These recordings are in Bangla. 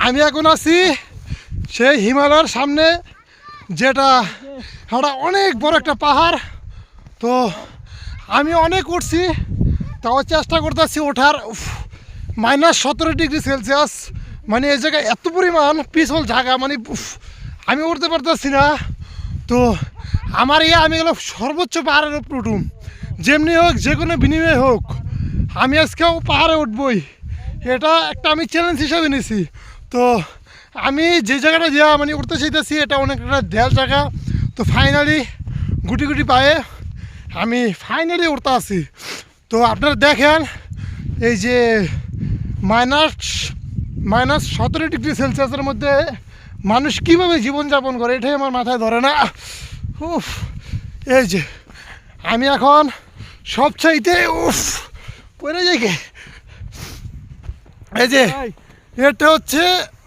আমি এখন আছি সেই হিমালয়ের সামনে, যেটা একটা অনেক বড় একটা পাহাড়। তো আমি অনেক উঠছি, তাও চেষ্টা করতেছি ওঠার। -17 ডিগ্রি সেলসিয়াস, মানে এই জায়গায় এত পরিমাণ পিছল জায়গা, মানে আমি উঠতে পারতেছি না। তো আমার আমি গেলো সর্বোচ্চ পাহাড়ের উপর উঠুম, যেমনি হোক, যে কোনো বিনিময়ে হোক, আমি আজকেও পাহাড়ে উঠবই। এটা একটা আমি চ্যালেঞ্জ হিসাবে নিয়েছি। তো আমি যে জায়গাটা দেওয়া মানে উঠতে চাইতেছি, এটা অনেক একটা দেয়াল জায়গা। তো ফাইনালি গুটি গুটি পায়ে আমি ফাইনালি উঠতে আছি। তো আপনারা দেখেন, এই যে -17 ডিগ্রি সেলসিয়াসের মধ্যে মানুষ কীভাবে জীবনযাপন করে, এটাই আমার মাথায় ধরে না। উফ, এই যে আমি এখন সবচাইতে পড়ে যাই। এই যে এটা হচ্ছে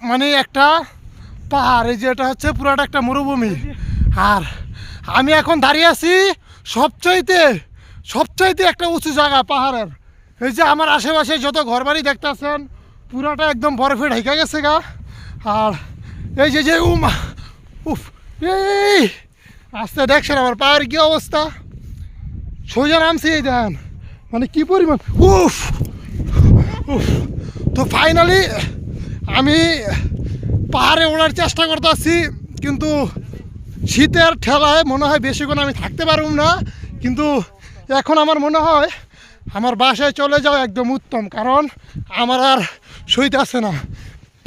মানে একটা পাহাড়, এই যে এটা হচ্ছে পুরাটা একটা মরুভূমি। আর আমি এখন দাঁড়িয়ে আছি সবচাইতে একটা উঁচু জায়গা পাহাড়ের। এই যে আমার আশেপাশে যত ঘরবাড়ি দেখতেছেন, পুরাটা একদম বরফে ঢেকে গেছে গা। আর এই যে উফ, এই আস্তে দেখছেন আমার পাহাড়ের কী অবস্থা, সোজা নামছে এই দেন, মানে কি পরিমাণ উফ উফ। তো ফাইনালি আমি পাহাড়ে ওঠার চেষ্টা করতেছি, কিন্তু শীতের ঠেলায় মনে হয় বেশিক্ষণ আমি থাকতে পারব না। কিন্তু এখন আমার মনে হয় আমার বাসায় চলে যাওয়া একদম উত্তম, কারণ আমার আর সইতে আসে না।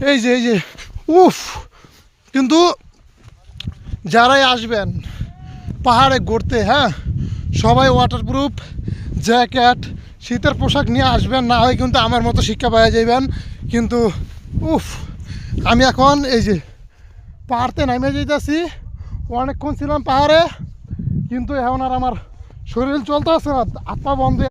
এই যে উফ। কিন্তু যারাই আসবেন পাহাড়ে ঘুরতে, হ্যাঁ, সবাই ওয়াটারপ্রুফ জ্যাকেট, শীতের পোশাক নিয়ে আসবেন, না হয় কিন্তু আমার মতো শিক্ষা পাওয়া যাবেন। কিন্তু উফ, আমি এখন এই যে পাহাড়তে নামে যেতেছি। অনেকক্ষণ ছিলাম পাহাড়ে, কিন্তু এখন আর আমার শরীর চলতে আসছে না, হাত পা বন্ধ।